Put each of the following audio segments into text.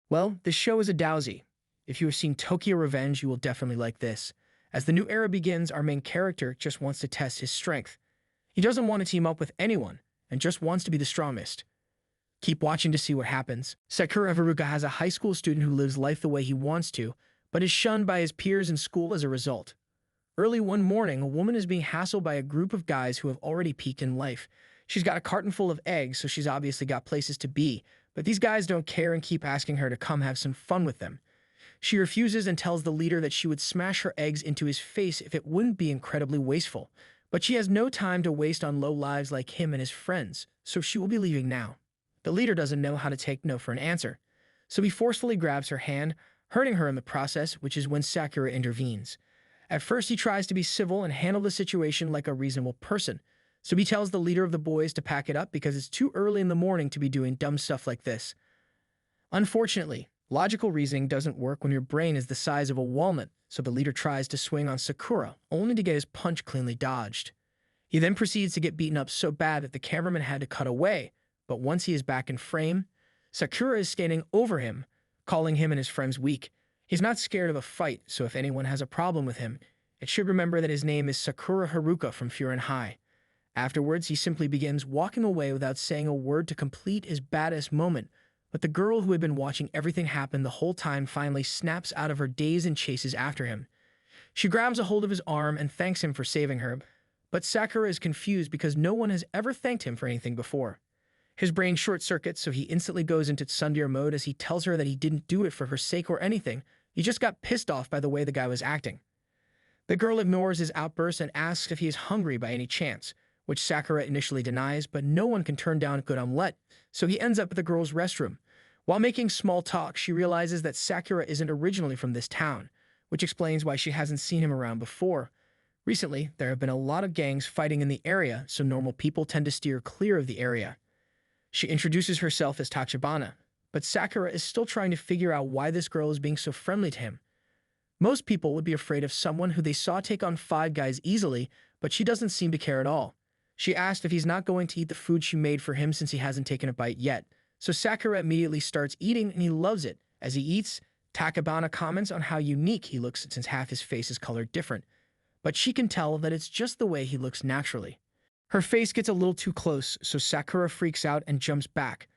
Well, this show is a dowsy. If you have seen Tokyo Revenge, you will definitely like this. As the new era begins, our main character just wants to test his strength. He doesn't want to team up with anyone, and just wants to be the strongest. Keep watching to see what happens. Sakura Haruka has a high school student who lives life the way he wants to, but is shunned by his peers in school as a result. Early one morning, a woman is being hassled by a group of guys who have already peaked in life. She's got a carton full of eggs, so she's obviously got places to be, but these guys don't care and keep asking her to come have some fun with them. She refuses and tells the leader that she would smash her eggs into his face if it wouldn't be incredibly wasteful. But she has no time to waste on low lives like him and his friends, so she will be leaving now. The leader doesn't know how to take no for an answer, so he forcefully grabs her hand, hurting her in the process, which is when Sakura intervenes. At first, he tries to be civil and handle the situation like a reasonable person, so he tells the leader of the boys to pack it up because it's too early in the morning to be doing dumb stuff like this. Unfortunately, logical reasoning doesn't work when your brain is the size of a walnut, so the leader tries to swing on Sakura, only to get his punch cleanly dodged. He then proceeds to get beaten up so bad that the cameraman had to cut away, but once he is back in frame, Sakura is standing over him, calling him and his friends weak. He's not scared of a fight, so if anyone has a problem with him, it should remember that his name is Sakura Haruka from Furin High. Afterwards, he simply begins walking away without saying a word to complete his badass moment, but the girl who had been watching everything happen the whole time finally snaps out of her daze and chases after him. She grabs a hold of his arm and thanks him for saving her, but Sakura is confused because no one has ever thanked him for anything before. His brain short-circuits, so he instantly goes into tsundere mode as he tells her that he didn't do it for her sake or anything. He just got pissed off by the way the guy was acting. The girl ignores his outburst and asks if he is hungry by any chance, which Sakura initially denies, but no one can turn down good omelette, so he ends up at the girl's restroom. While making small talk, she realizes that Sakura isn't originally from this town, which explains why she hasn't seen him around before. Recently, there have been a lot of gangs fighting in the area, so normal people tend to steer clear of the area. She introduces herself as Tachibana, but Sakura is still trying to figure out why this girl is being so friendly to him. Most people would be afraid of someone who they saw take on 5 guys easily, but she doesn't seem to care at all. She asked if he's not going to eat the food she made for him since he hasn't taken a bite yet, so Sakura immediately starts eating and he loves it. As he eats, Tachibana comments on how unique he looks since half his face is colored different, but she can tell that it's just the way he looks naturally. Her face gets a little too close, so Sakura freaks out and jumps back.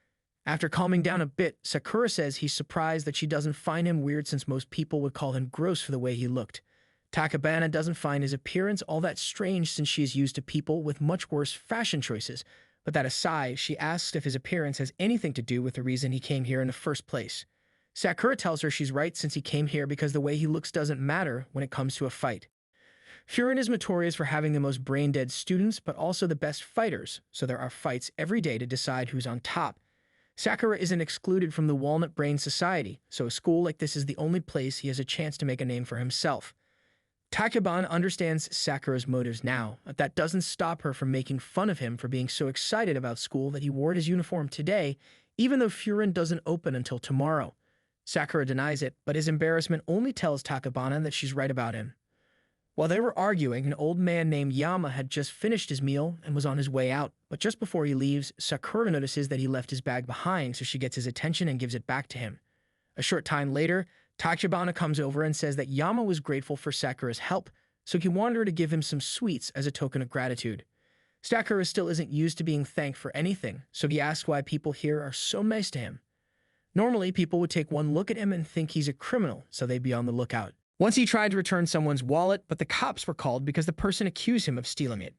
After calming down a bit, Sakura says he's surprised that she doesn't find him weird since most people would call him gross for the way he looked. Tachibana doesn't find his appearance all that strange since she is used to people with much worse fashion choices, but that aside, she asks if his appearance has anything to do with the reason he came here in the first place. Sakura tells her she's right since he came here because the way he looks doesn't matter when it comes to a fight. Furin is notorious for having the most brain-dead students, but also the best fighters, so there are fights every day to decide who's on top. Sakura isn't excluded from the Walnut Brain Society, so a school like this is the only place he has a chance to make a name for himself. Tachibana understands Sakura's motives now, but that doesn't stop her from making fun of him for being so excited about school that he wore his uniform today, even though Furin doesn't open until tomorrow. Sakura denies it, but his embarrassment only tells Tachibana that she's right about him. While they were arguing, an old man named Yama had just finished his meal and was on his way out, but just before he leaves, Sakura notices that he left his bag behind, so she gets his attention and gives it back to him. A short time later, Tachibana comes over and says that Yama was grateful for Sakura's help, so he wanted her to give him some sweets as a token of gratitude. Sakura still isn't used to being thanked for anything, so he asks why people here are so nice to him. Normally, people would take one look at him and think he's a criminal, so they'd be on the lookout. Once he tried to return someone's wallet, but the cops were called because the person accused him of stealing it.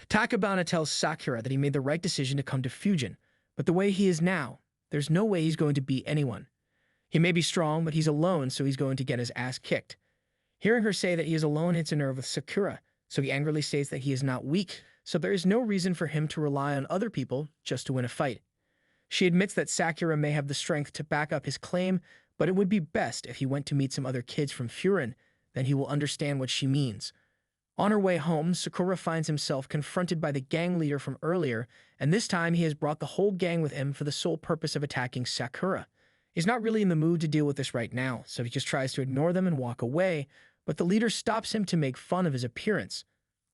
Tachibana tells Sakura that he made the right decision to come to Fujin, but the way he is now, there's no way he's going to beat anyone. He may be strong, but he's alone, so he's going to get his ass kicked. Hearing her say that he is alone hits a nerve with Sakura, so he angrily states that he is not weak, so there is no reason for him to rely on other people just to win a fight. She admits that Sakura may have the strength to back up his claim, but it would be best if he went to meet some other kids from Furin, then he will understand what she means. On her way home, Sakura finds himself confronted by the gang leader from earlier, and this time he has brought the whole gang with him for the sole purpose of attacking Sakura. He's not really in the mood to deal with this right now, so he just tries to ignore them and walk away, but the leader stops him to make fun of his appearance.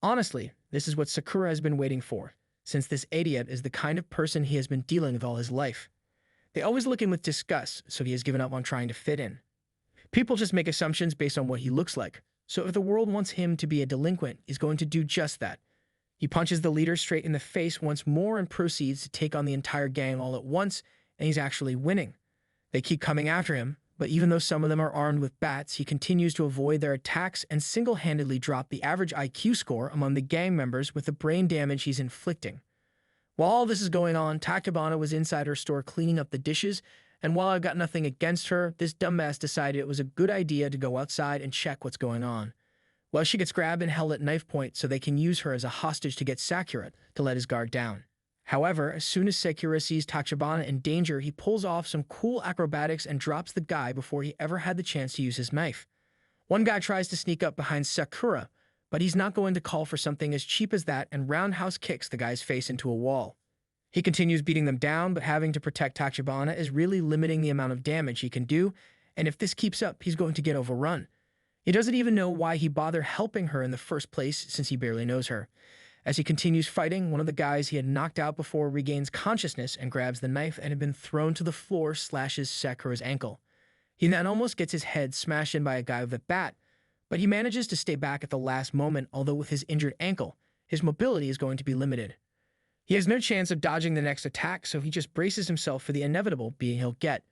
Honestly, this is what Sakura has been waiting for, since this idiot is the kind of person he has been dealing with all his life. They always look at him with disgust, so he has given up on trying to fit in. People just make assumptions based on what he looks like, so if the world wants him to be a delinquent, he's going to do just that. He punches the leader straight in the face once more and proceeds to take on the entire gang all at once, and he's actually winning. They keep coming after him, but even though some of them are armed with bats, he continues to avoid their attacks and single-handedly drop the average IQ score among the gang members with the brain damage he's inflicting. While all this is going on, Tachibana was inside her store cleaning up the dishes, and while I've got nothing against her, this dumbass decided it was a good idea to go outside and check what's going on. Well, she gets grabbed and held at knife point so they can use her as a hostage to get Sakura to let his guard down. However, as soon as Sakura sees Tachibana in danger, he pulls off some cool acrobatics and drops the guy before he ever had the chance to use his knife. One guy tries to sneak up behind Sakura, but he's not going to call for something as cheap as that and roundhouse kicks the guy's face into a wall. He continues beating them down, but having to protect Tachibana is really limiting the amount of damage he can do, and if this keeps up, he's going to get overrun. He doesn't even know why he bothered helping her in the first place since he barely knows her. As he continues fighting, one of the guys he had knocked out before regains consciousness and grabs the knife and had been thrown to the floor, slashes Sakura's ankle. He then almost gets his head smashed in by a guy with a bat, but he manages to stay back at the last moment, although with his injured ankle, his mobility is going to be limited. He has no chance of dodging the next attack, so he just braces himself for the inevitable beating he'll get.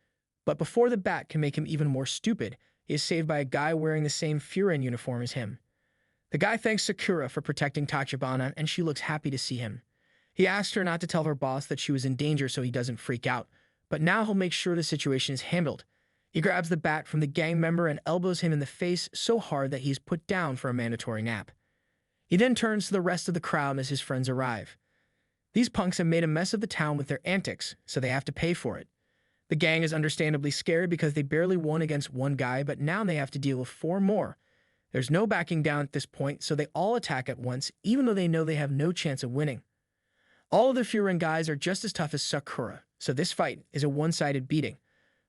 But before the bat can make him even more stupid, he is saved by a guy wearing the same Furin uniform as him. The guy thanks Sakura for protecting Tachibana, and she looks happy to see him. He asked her not to tell her boss that she was in danger so he doesn't freak out, but now he'll make sure the situation is handled. He grabs the bat from the gang member and elbows him in the face so hard that he is put down for a mandatory nap. He then turns to the rest of the crowd as his friends arrive. These punks have made a mess of the town with their antics, so they have to pay for it. The gang is understandably scared because they barely won against one guy, but now they have to deal with 4 more. There's no backing down at this point, so they all attack at once, even though they know they have no chance of winning. All of the Furin guys are just as tough as Sakura, so this fight is a one-sided beating.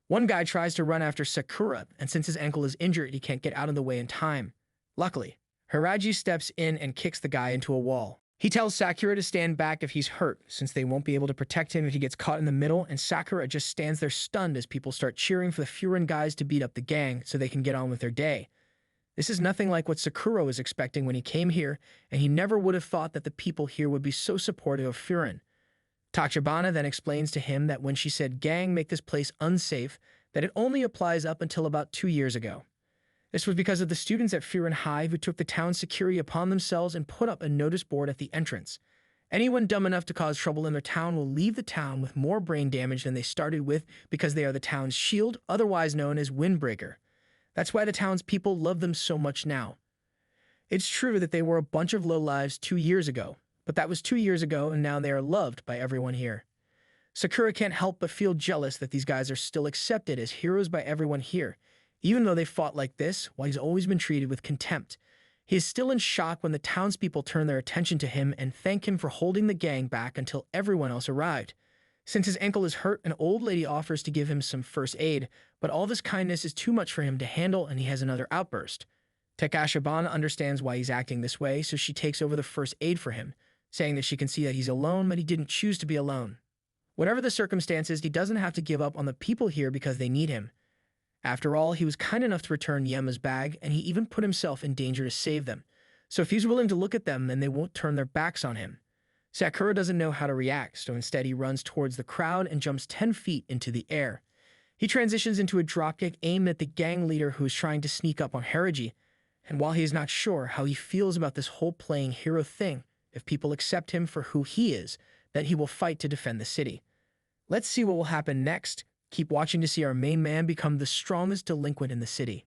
One guy tries to run after Sakura, and since his ankle is injured, he can't get out of the way in time. Luckily, Hiraji steps in and kicks the guy into a wall. He tells Sakura to stand back if he's hurt, since they won't be able to protect him if he gets caught in the middle, and Sakura just stands there stunned as people start cheering for the Furin guys to beat up the gang so they can get on with their day. This is nothing like what Sakura was expecting when he came here, and he never would have thought that the people here would be so supportive of Furin. Tachibana then explains to him that when she said gang make this place unsafe, that it only applies up until about 2 years ago. This was because of the students at Furin High who took the town's security upon themselves and put up a notice board at the entrance. Anyone dumb enough to cause trouble in their town will leave the town with more brain damage than they started with because they are the town's shield, otherwise known as Windbreaker. That's why the town's people love them so much now. It's true that they were a bunch of lowlives 2 years ago, but that was 2 years ago and now they are loved by everyone here. Sakura can't help but feel jealous that these guys are still accepted as heroes by everyone here, even though they fought like this while he's always been treated with contempt. He is still in shock when the townspeople turn their attention to him and thank him for holding the gang back until everyone else arrived. Since his ankle is hurt, an old lady offers to give him some first aid, but all this kindness is too much for him to handle and he has another outburst. Tachibana understands why he's acting this way, so she takes over the first aid for him, saying that she can see that he's alone, but he didn't choose to be alone. Whatever the circumstances, he doesn't have to give up on the people here because they need him. After all, he was kind enough to return Yema's bag, and he even put himself in danger to save them. So if he's willing to look at them, then they won't turn their backs on him. Sakura doesn't know how to react, so instead he runs towards the crowd and jumps 10 feet into the air. He transitions into a dropkick aimed at the gang leader who is trying to sneak up on Hiraji, and while he is not sure how he feels about this whole playing hero thing, if people accept him for who he is, then he will fight to defend the city. Let's see what will happen next. Keep watching to see our main man become the strongest delinquent in the city.